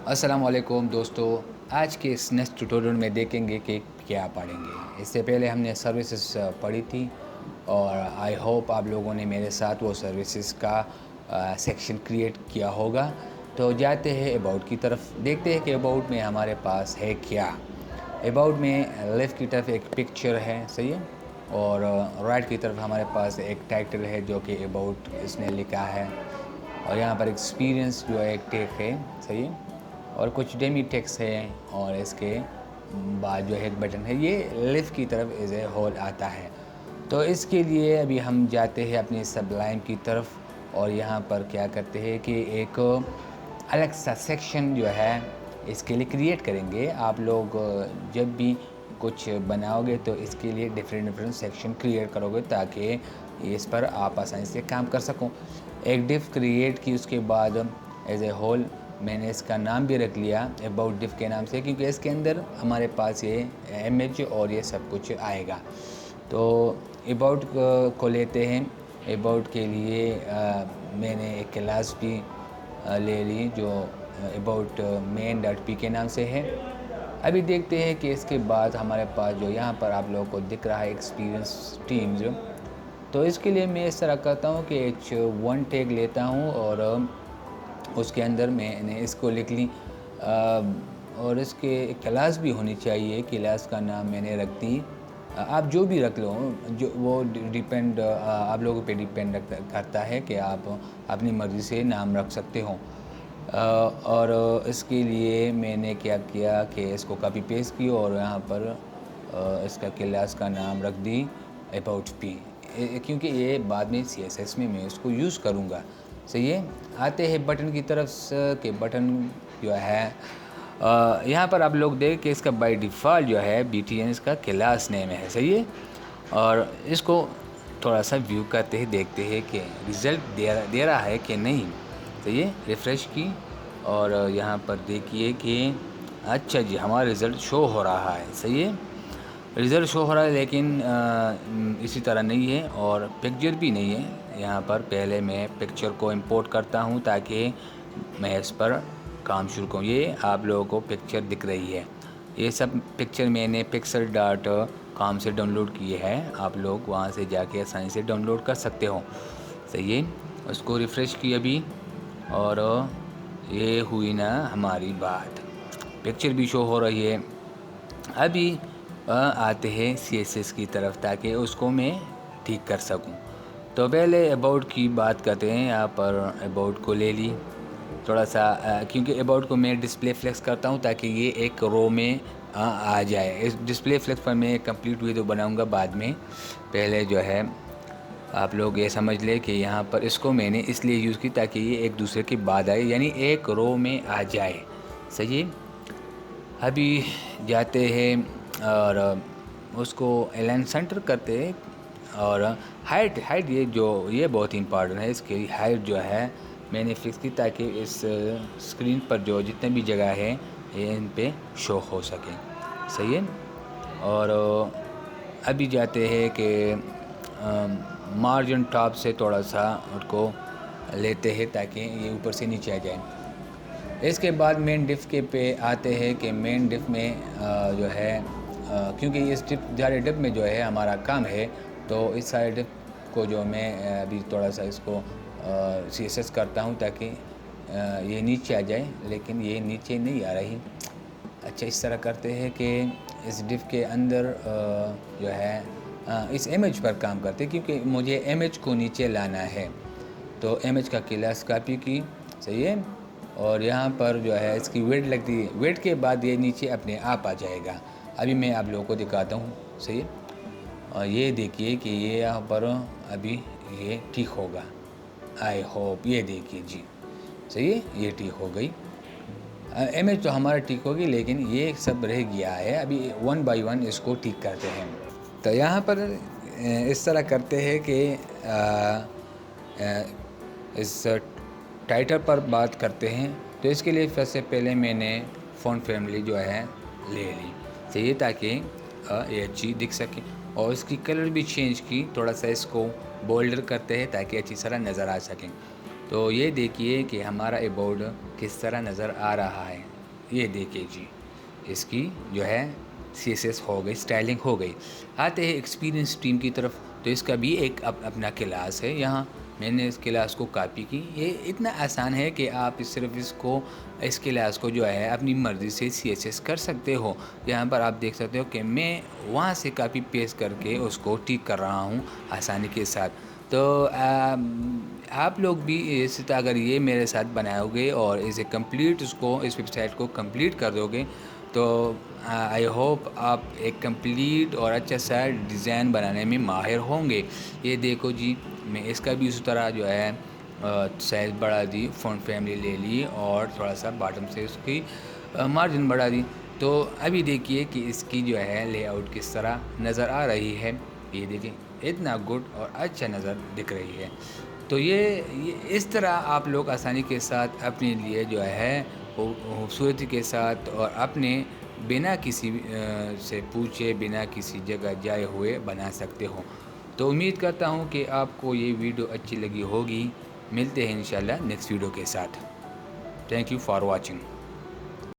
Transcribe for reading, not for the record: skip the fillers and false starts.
अस्सलाम वालेकुम दोस्तों। आज के इस नेक्स्ट ट्यूटोरियल में देखेंगे कि क्या पढ़ेंगे। इससे पहले हमने सर्विसेज पढ़ी थी और आई होप आप लोगों ने मेरे साथ वो सर्विसेज का सेक्शन क्रिएट किया होगा। तो जाते हैं अबाउट की तरफ, देखते हैं कि अबाउट में हमारे पास है क्या। अबाउट में लेफ़्ट की तरफ एक पिक्चर है, सही है, और राइट की तरफ हमारे पास एक टाइटल है जो कि अबाउट इसने लिखा है, और यहाँ पर एक्सपीरियंस जो है एक टेक है, सही है, और कुछ डेमी टेक्स्ट है, और इसके बाद जो है एक बटन है। ये लेफ़्ट की तरफ एज ए होल आता है। तो इसके लिए अभी हम जाते हैं अपनी सबलाइम की तरफ और यहाँ पर क्या करते हैं कि एक अलग सा सेक्शन जो है इसके लिए क्रिएट करेंगे। आप लोग जब भी कुछ बनाओगे तो इसके लिए डिफरेंट सेक्शन क्रिएट करोगे ताकि इस पर आप आसानी से काम कर सको। एक डिफ क्रिएट की, उसके बाद एज ए होल मैंने इसका नाम भी रख लिया अबाउट डिफ के नाम से, क्योंकि इसके अंदर हमारे पास ये इमेज और ये सब कुछ आएगा। तो अबाउट को लेते हैं। अबाउट के लिए मैंने एक क्लास भी ले ली जो अबाउट main.p के नाम से है। अभी देखते हैं कि इसके बाद हमारे पास जो यहाँ पर आप लोगों को दिख रहा है एक्सपीरियंस टीम्स, तो इसके लिए मैं इस तरह करता हूँ कि H1 टैग लेता हूँ और उसके अंदर मैंने इसको लिख ली। और इसके क्लास भी होनी चाहिए, क्लास का नाम मैंने रख दी। आप जो भी रख लो, जो वो डिपेंड आप लोगों पे डिपेंड करता है कि आप अपनी मर्ज़ी से नाम रख सकते हो। और इसके लिए मैंने क्या किया कि इसको कॉपी पेस्ट की और यहाँ पर इसका क्लास का नाम रख दी अबाउट पी, क्योंकि ये बाद में CSS में मैं इसको यूज़ करूँगा। सही है। आते हैं बटन की तरफ से कि बटन जो है यहाँ पर आप लोग देख कि इसका बाय डिफ़ॉल्ट जो है BTN इसका क्लास नेम है, सही है। और इसको थोड़ा सा व्यू करते हैं, देखते हैं कि रिज़ल्ट दे रहा है कि नहीं। सही है। रिफ़्रेश की और यहाँ पर देखिए कि अच्छा जी हमारा रिज़ल्ट शो हो रहा है, सही है, रिज़ल्ट शो हो रहा है, लेकिन इसी तरह नहीं है और पिक्चर भी नहीं है। यहाँ पर पहले मैं पिक्चर को इंपोर्ट करता हूँ ताकि मैं इस पर काम शुरू करूँ। ये आप लोगों को पिक्चर दिख रही है, ये सब पिक्चर मैंने pixel.com से डाउनलोड किए हैं। आप लोग वहाँ से जाके आसानी से डाउनलोड कर सकते हो। सही है। उसको रिफ़्रेश की अभी और ये हुई ना हमारी बात, पिक्चर भी शो हो रही है। अभी आते हैं CSS की तरफ ताकि उसको मैं ठीक कर सकूं। तो पहले अबाउट की बात करते हैं। यहाँ पर अबाउट को ले ली थोड़ा सा, क्योंकि अबाउट को मैं डिस्प्ले फ्लेक्स करता हूँ ताकि ये एक रो में आ जाए। इस डिस्प्ले फ्लेक्स पर मैं कंप्लीट वीडियो बनाऊँगा बाद में। पहले जो है आप लोग ये समझ ले कि यहाँ पर इसको मैंने इसलिए यूज़ की ताकि ये एक दूसरे के बाद आए, यानी एक रो में आ जाए। सही है। अभी जाते हैं और उसको अलाइन सेंटर करते हैं और हाइट ये बहुत इम्पॉर्टेंट है। इसकी हाइट जो है मैंने फिक्स की ताकि इस स्क्रीन पर जो जितने भी जगह है ये इन पे शो हो सके। सही है। और अभी जाते हैं कि मार्जिन टॉप से थोड़ा सा उसको लेते हैं ताकि ये ऊपर से नीचे आ जाए। इसके बाद मेन डिफ़ के पे आते हैं कि मेन डिफ़ में जो है क्योंकि इस सारे डिफ़ में जो है हमारा काम है, तो इस सारे डिफ़ को जो मैं अभी थोड़ा सा इसको CSS करता हूँ ताकि ये नीचे आ जाए, लेकिन ये नीचे नहीं आ रही। अच्छा, इस तरह करते हैं कि इस डिफ़ के अंदर जो है इस इमेज पर काम करते हैं, क्योंकि मुझे इमेज को नीचे लाना है। तो इमेज का क्लास कॉपी की, सही है, और यहाँ पर जो है इसकी वेट लगती है। वेट के बाद ये नीचे अपने आप आ जाएगा। अभी मैं आप लोगों को दिखाता हूँ, सही है। और ये देखिए कि ये यहाँ पर अभी ये ठीक होगा, आई होप। ये देखिए जी, सही है, ये ठीक हो गई। इमेज तो हमारा ठीक होगी, लेकिन ये सब रह गया है। अभी 1 बाय 1 इसको ठीक करते हैं। तो यहाँ पर इस तरह करते हैं कि इस टाइटल पर बात करते हैं। तो इसके लिए सबसे पहले मैंने फ़ॉन्ट फैमिली जो है ले ली, चाहिए ताकि ये अच्छी दिख सके, और इसकी कलर भी चेंज की, थोड़ा सा इसको बोल्डर करते हैं ताकि अच्छी तरह नज़र आ सके। तो ये देखिए कि हमारा अबाउट किस तरह नज़र आ रहा है। ये देखिए जी, इसकी जो है CSS हो गई, स्टाइलिंग हो गई। आते हैं एक्सपीरियंस टीम की तरफ, तो इसका भी एक अपना क्लास है। यहाँ मैंने इस क्लास को कॉपी की। ये इतना आसान है कि आप सिर्फ इस क्लास को जो है अपनी मर्ज़ी से CSS कर सकते हो। यहाँ पर आप देख सकते हो कि मैं वहाँ से कॉपी पेस्ट करके उसको ठीक कर रहा हूँ आसानी के साथ। तो आप लोग भी इस अगर ये मेरे साथ बनाओगे और इसे कंप्लीट इस वेबसाइट को कंप्लीट कर दोगे, तो आई होप आप एक कंप्लीट और अच्छा सा डिज़ाइन बनाने में माहिर होंगे। ये देखो जी, मैं इसका भी उसी तरह जो है साइज़ बढ़ा दी, फ़ॉन्ट फैमिली ले ली और थोड़ा सा बॉटम से उसकी मार्जिन बढ़ा दी। तो अभी देखिए कि इसकी जो है लेआउट किस तरह नज़र आ रही है। ये देखिए इतना गुड और अच्छा नज़र दिख रही है। तो ये इस तरह आप लोग आसानी के साथ अपने लिए जो है खूबसूरती के साथ और अपने बिना किसी से पूछे, बिना किसी जगह जाए हुए बना सकते हो। तो उम्मीद करता हूँ कि आपको ये वीडियो अच्छी लगी होगी। मिलते हैं इंशाल्लाह नेक्स्ट वीडियो के साथ। Thank you for watching.